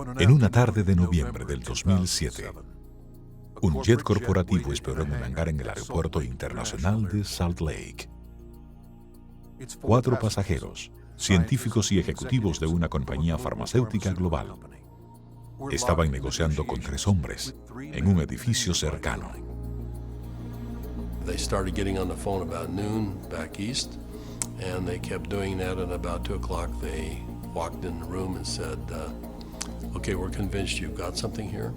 En una tarde de noviembre del 2007, un jet corporativo esperó en un hangar en el Aeropuerto Internacional de Salt Lake. 4 pasajeros, científicos y ejecutivos de una compañía farmacéutica global, estaban negociando con 3 hombres en un edificio cercano. They started getting on the phone about noon back east, and they kept doing that, and about 2 o'clock they walked in the room and said, okay, we're convinced you've got something here,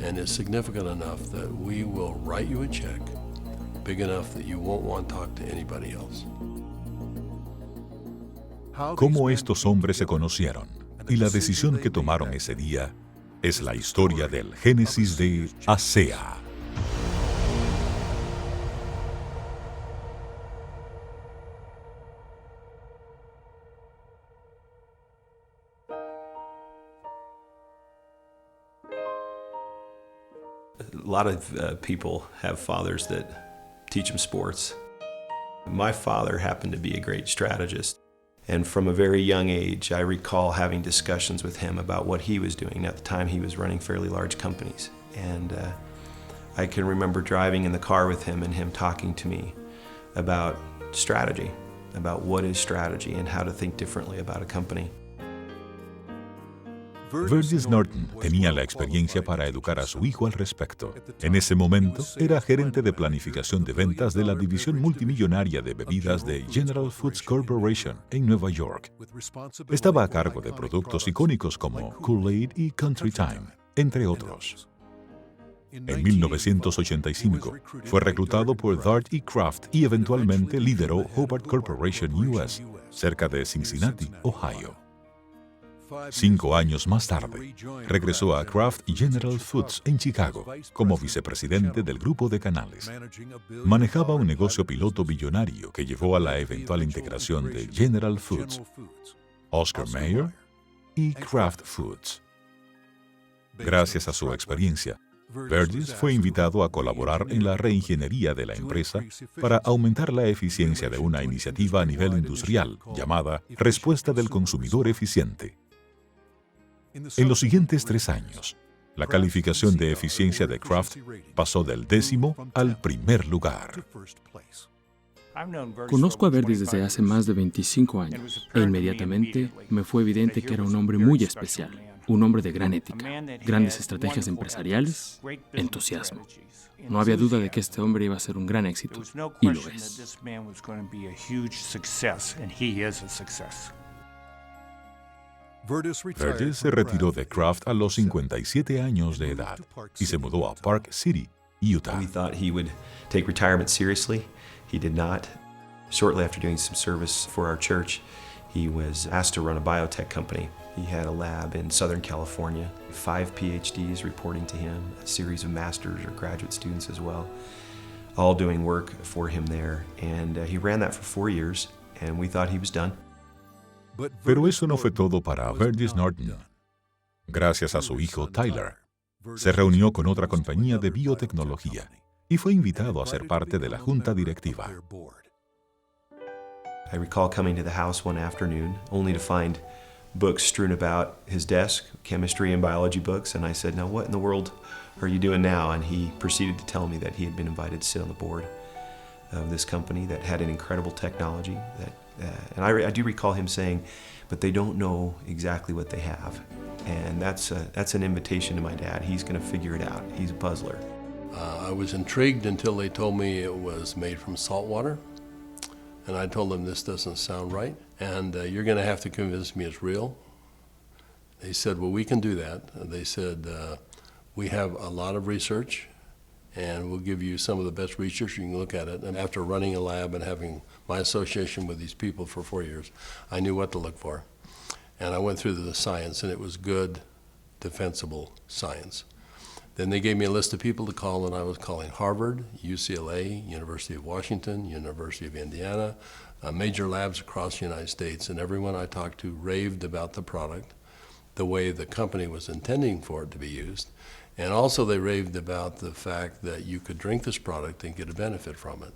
and it's significant enough that we will write you a check big enough that you won't want to talk to anybody else. Cómo estos hombres se conocieron y la decisión que tomaron ese día es la historia del génesis de ASEA. A lot of people have fathers that teach them sports. My father happened to be a great strategist. And from a very young age, I recall having discussions with him about what he was doing. At the time, he was running fairly large companies. And I can remember driving in the car with him and him talking to me about strategy, about what is strategy and how to think differently about a company. Verdes Norton tenía la experiencia para educar a su hijo al respecto. En ese momento, era gerente de planificación de ventas de la división multimillonaria de bebidas de General Foods Corporation en Nueva York. Estaba a cargo de productos icónicos como Kool-Aid y Country Time, entre otros. En 1985, fue reclutado por Dart y Kraft y eventualmente lideró Hobart Corporation US, cerca de Cincinnati, Ohio. 5 años más tarde, regresó a Kraft General Foods en Chicago como vicepresidente del grupo de canales. Manejaba un negocio piloto billonario que llevó a la eventual integración de General Foods, Oscar Mayer y Kraft Foods. Gracias a su experiencia, Verdes fue invitado a colaborar en la reingeniería de la empresa para aumentar la eficiencia de una iniciativa a nivel industrial llamada Respuesta del Consumidor Eficiente. En los siguientes 3 años, la calificación de eficiencia de Kraft pasó del 10º al primer lugar. Conozco a Verdes desde hace más de 25 años e inmediatamente me fue evidente que era un hombre muy especial, un hombre de gran ética, grandes estrategias empresariales, entusiasmo. No había duda de que este hombre iba a ser un gran éxito, y lo es. Verdes se retiró de Kraft a los 57 años de edad y se mudó a Park City, Utah. We thought he would take retirement seriously. He did not. Shortly after doing some service for our church, he was asked to run a biotech company. He had a lab in Southern California, 5 PhDs reporting to him, a series of master's or graduate students as well, all doing work for him there. And he ran that for 4 years, and we thought he was done. Pero eso no fue todo para Verdes Norton. Gracias a su hijo Tyler, se reunió con otra compañía de biotecnología y fue invitado a ser parte de la junta directiva. I recall coming to the house one afternoon only to find books strewn about his desk, chemistry and biology books, and I said, now what in the world are you doing now? And he proceeded to tell me that he had been invited to sit on the board of this company that had an incredible technology that and I do recall him saying, but they don't know exactly what they have. And that's an invitation to my dad. He's going to figure it out. He's a puzzler. I was intrigued until they told me it was made from salt water. And I told them this doesn't sound right. And you're going to have to convince me it's real. They said, well, we can do that. They said, we have a lot of research. And we'll give you some of the best research. You can look at it. And after running a lab and having my association with these people for 4 years, I knew what to look for. And I went through the science, and it was good, defensible science. Then they gave me a list of people to call, and I was calling Harvard, UCLA, University of Washington, University of Indiana, major labs across the United States. And everyone I talked to raved about the product, the way the company was intending for it to be used. And also they raved about the fact that you could drink this product and get a benefit from it.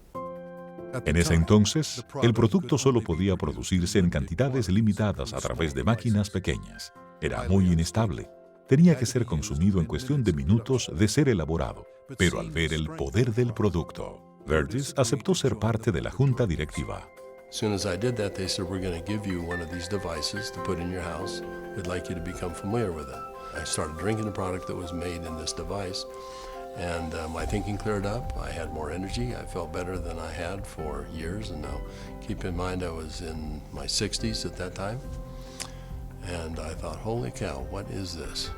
En ese entonces, el producto solo podía producirse en cantidades limitadas a través de máquinas pequeñas. Era muy inestable. Tenía que ser consumido en cuestión de minutos de ser elaborado. Pero al ver el poder del producto, Verdes aceptó ser parte de la junta directiva. As soon as I did that, they said, we're going to give you one of these devices to put in your house. We'd like you to become familiar with it. I started drinking the product that was made in this device, and my thinking cleared up. I had more energy. I felt better than I had for years, and now keep in mind I was in my 60s at that time. And I thought, holy cow, what is this?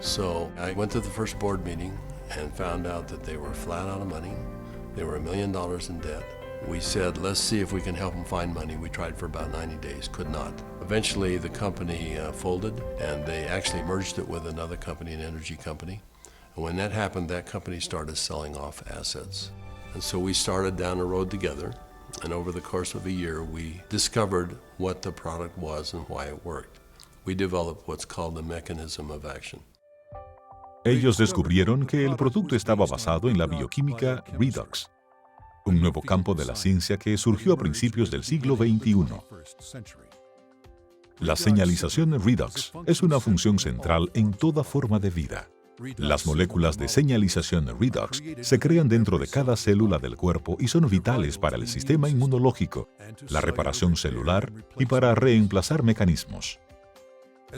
So I went to the first board meeting and found out that they were flat out of money. They were $1 million in debt. We said, let's see if we can help them find money. We tried for about 90 days, could not. Eventually, the company folded, and they actually merged it with another company, an energy company. And when that happened, that company started selling off assets. And so we started down the road together, and over the course of a year, we discovered what the product was and why it worked. We developed what's called the mechanism of action. Ellos descubrieron que el producto estaba basado en la bioquímica Redox, un nuevo campo de la ciencia que surgió a principios del siglo XXI. La señalización Redox es una función central en toda forma de vida. Las moléculas de señalización Redox se crean dentro de cada célula del cuerpo y son vitales para el sistema inmunológico, la reparación celular y para reemplazar mecanismos.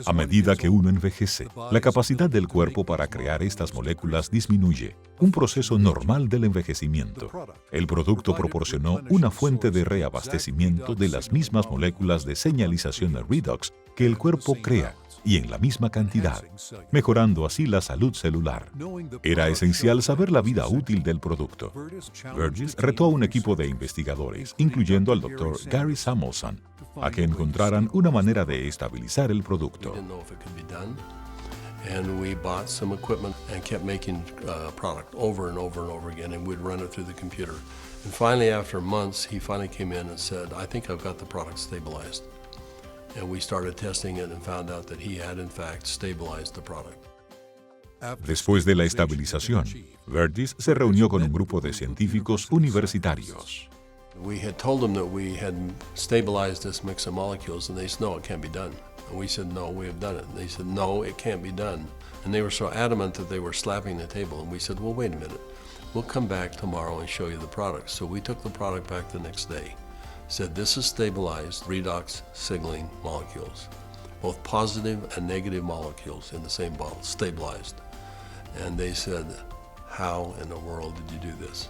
A medida que uno envejece, la capacidad del cuerpo para crear estas moléculas disminuye, un proceso normal del envejecimiento. El producto proporcionó una fuente de reabastecimiento de las mismas moléculas de señalización Redox que el cuerpo crea, y en la misma cantidad, mejorando así la salud celular. Era esencial saber la vida útil del producto. Verdes retó a un equipo de investigadores, incluyendo al Dr. Gary Samuelson, a que encontraran una manera de estabilizar el producto. And we bought some equipment and kept making product over and over and over again, and we'd run it through the computer. And finally, after months, he finally came in and said, I think I've got the product stabilized. And we started testing it and found out that he had, in fact, stabilized the product. Después de la estabilización, Verdes se reunió con un grupo de científicos universitarios. We had told them that we had stabilized this mix of molecules, and they said, no, it can't be done. And we said, no, we have done it. And they said, no, it can't be done. And they were so adamant that they were slapping the table. And we said, well, wait a minute. We'll come back tomorrow and show you the product. So we took the product back the next day. Said, this is stabilized redox signaling molecules, both positive and negative molecules in the same bottle, stabilized. And they said, how in the world did you do this?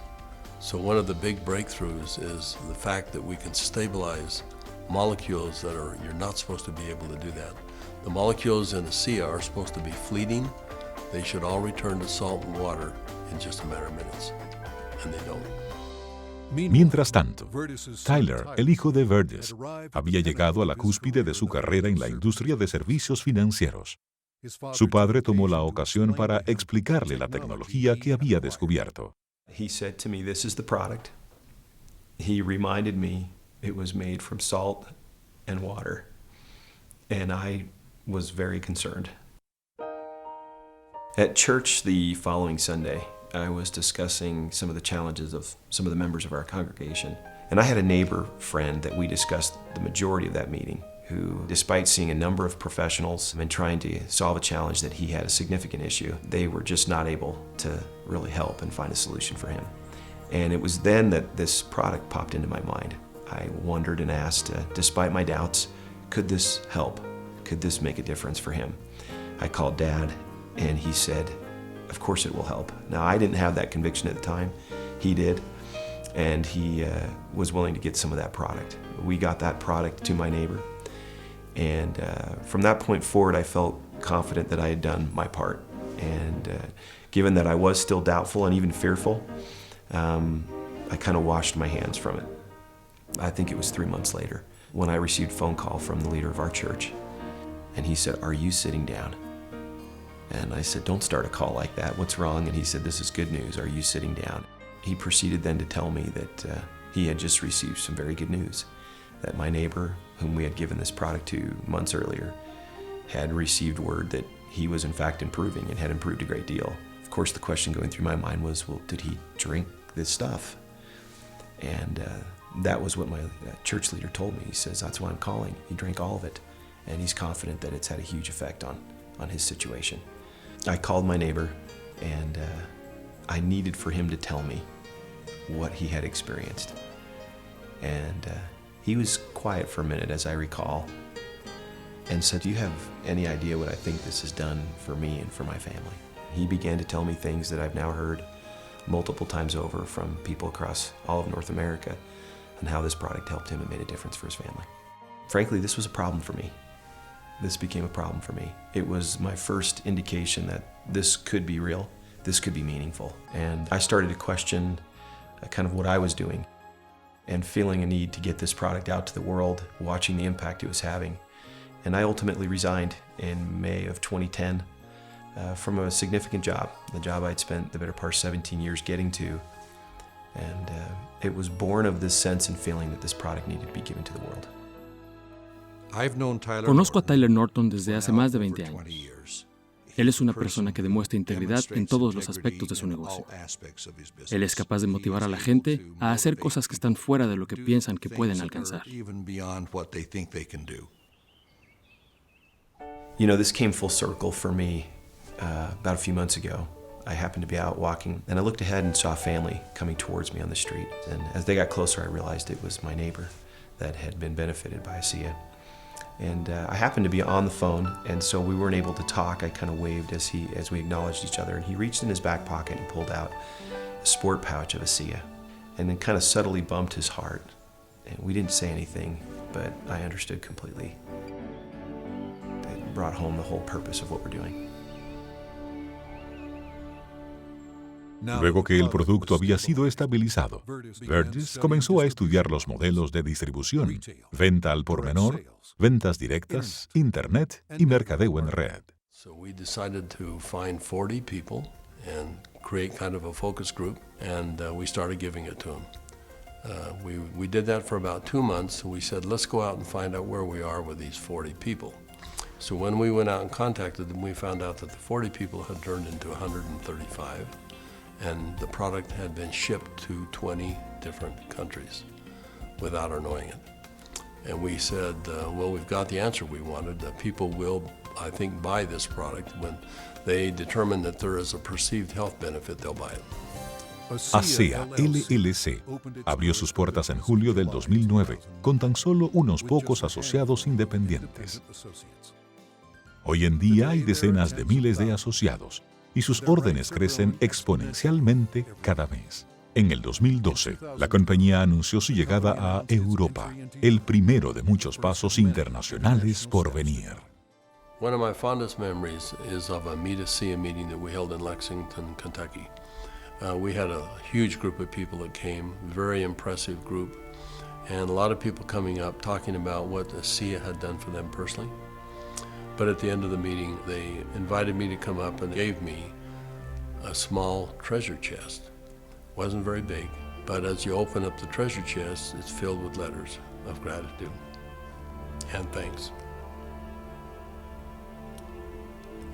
So one of the big breakthroughs is the fact that we can stabilize molecules that you're not supposed to be able to do that. The molecules in ASEA are supposed to be fleeting. They should all return to salt and water in just a matter of minutes, and they don't. Mientras tanto, Tyler, el hijo de Verdes, había llegado a la cúspide de su carrera en la industria de servicios financieros. Su padre tomó la ocasión para explicarle la tecnología que había descubierto. He said to me, this is the product. He reminded me it was made from salt and water, and I was very concerned. At church the following Sunday, I was discussing some of the challenges of some of the members of our congregation. And I had a neighbor friend that we discussed the majority of that meeting, who, despite seeing a number of professionals and trying to solve a challenge that he had a significant issue, they were just not able to really help and find a solution for him. And it was then that this product popped into my mind. I wondered and asked, despite my doubts, could this help? Could this make a difference for him? I called Dad, and he said, of course it will help. Now, I didn't have that conviction at the time. He did, and he was willing to get some of that product. We got that product to my neighbor, and from that point forward, I felt confident that I had done my part. And given that I was still doubtful and even fearful, I kind of washed my hands from it. I think it was 3 months later when I received a phone call from the leader of our church, and he said, "Are you sitting down?" And I said, "Don't start a call like that. What's wrong?" And he said, "This is good news. Are you sitting down?" He proceeded then to tell me that he had just received some very good news, that my neighbor, whom we had given this product to months earlier, had received word that he was in fact improving and had improved a great deal. Of course, the question going through my mind was, well, did he drink this stuff? And that was what my church leader told me. He says, "That's why I'm calling. He drank all of it." and he's confident that it's had a huge effect on his situation. I called my neighbor, and I needed for him to tell me what he had experienced. And he was quiet for a minute, as I recall, and said, "Do you have any idea what I think this has done for me and for my family?" He began to tell me things that I've now heard multiple times over from people across all of North America, and how this product helped him and made a difference for his family. Frankly, this was a problem for me. This became a problem for me. It was my first indication that this could be real, this could be meaningful. And I started to question kind of what I was doing, and feeling a need to get this product out to the world, watching the impact it was having. And I ultimately resigned in May of 2010 from a significant job, the job I'd spent the better part of 17 years getting to. And it was born of this sense and feeling that this product needed to be given to the world. Conozco a Tyler Norton desde hace más de 20 años. Él es una persona que demuestra integridad en todos los aspectos de su negocio. Él es capaz de motivar a la gente a hacer cosas que están fuera de lo que piensan que pueden alcanzar. You know, this came full circle for me about a few months ago. I happened to be out walking, and I looked ahead and saw a family coming towards me on the street. And as they got closer, I realized it was my neighbor that had been benefited by ASEA. And I happened to be on the phone, and so we weren't able to talk. I kind of waved as we acknowledged each other, and he reached in his back pocket and pulled out a sport pouch of ASEA, and then kind of subtly bumped his heart. And we didn't say anything, but I understood completely. It brought home the whole purpose of what we're doing. Luego que el producto había sido estabilizado, Burgess comenzó a estudiar los modelos de distribución, venta al por menor, ventas directas, internet y mercadeo en red. So we decided to find 40 people and create kind of a focus group, and we started giving it to them. We did that for about 2 months, and we said, let's go out and find out where we are with these 40 people. So when we went out and contacted them, we found out that the 40 people had turned into 135. And the product had been shipped to 20 different countries without our knowing it. And we said, well, we've got the answer we wanted. People will, I think, buy this product. When they determine that there is a perceived health benefit, they'll buy it. ASEA LLC abrió sus puertas en julio del 2009 con tan solo unos pocos asociados independientes. Hoy en día hay decenas de miles de asociados, y sus órdenes crecen exponencialmente cada mes. En el 2012, la compañía anunció su llegada a Europa, el primero de muchos pasos internacionales por venir. One of my fondest memories is of a Meet ASEA meeting that we held in Lexington, Kentucky. We had a huge group of people that came, very impressive group, and a lot of people coming up talking about what ASEA had done for them personally. But at the end of the meeting, they invited me to come up and gave me a small treasure chest. Wasn't very big, but as you open up the treasure chest, it's filled with letters of gratitude and thanks.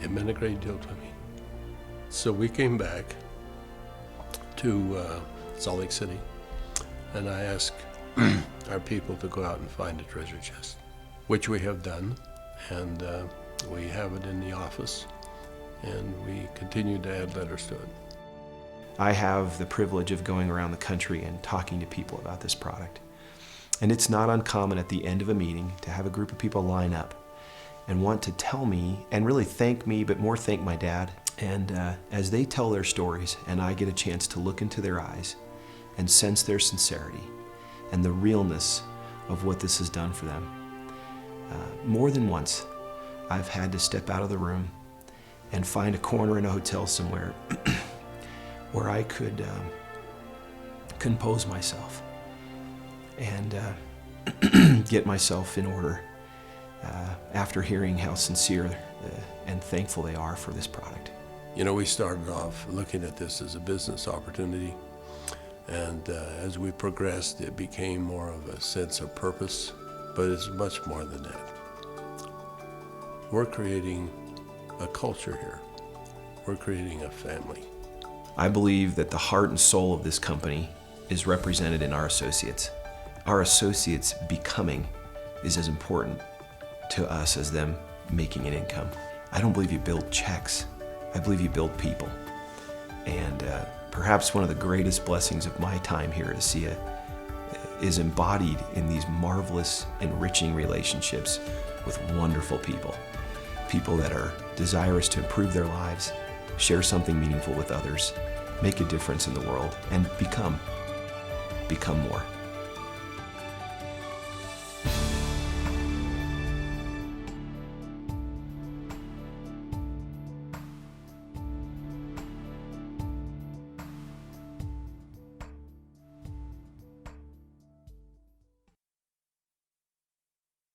It meant a great deal to me. So we came back to Salt Lake City, and I asked our people to go out and find a treasure chest, which we have done. And we have it in the office, and we continue to add letters to it. I have the privilege of going around the country and talking to people about this product. And it's not uncommon at the end of a meeting to have a group of people line up and want to tell me, and really thank me, but more thank my dad. And as they tell their stories, and I get a chance to look into their eyes and sense their sincerity and the realness of what this has done for them. More than once, I've had to step out of the room and find a corner in a hotel somewhere where I could compose myself and get myself in order after hearing how sincere and thankful they are for this product. You know, we started off looking at this as a business opportunity, and as we progressed, it became more of a sense of purpose. But it's much more than that. We're creating a culture here. We're creating a family. I believe that the heart and soul of this company is represented in our associates. Our associates becoming is as important to us as them making an income. I don't believe you build checks. I believe you build people. And perhaps one of the greatest blessings of my time here at ASEA is embodied in these marvelous, enriching relationships with wonderful people. People that are desirous to improve their lives, share something meaningful with others, make a difference in the world, and become more.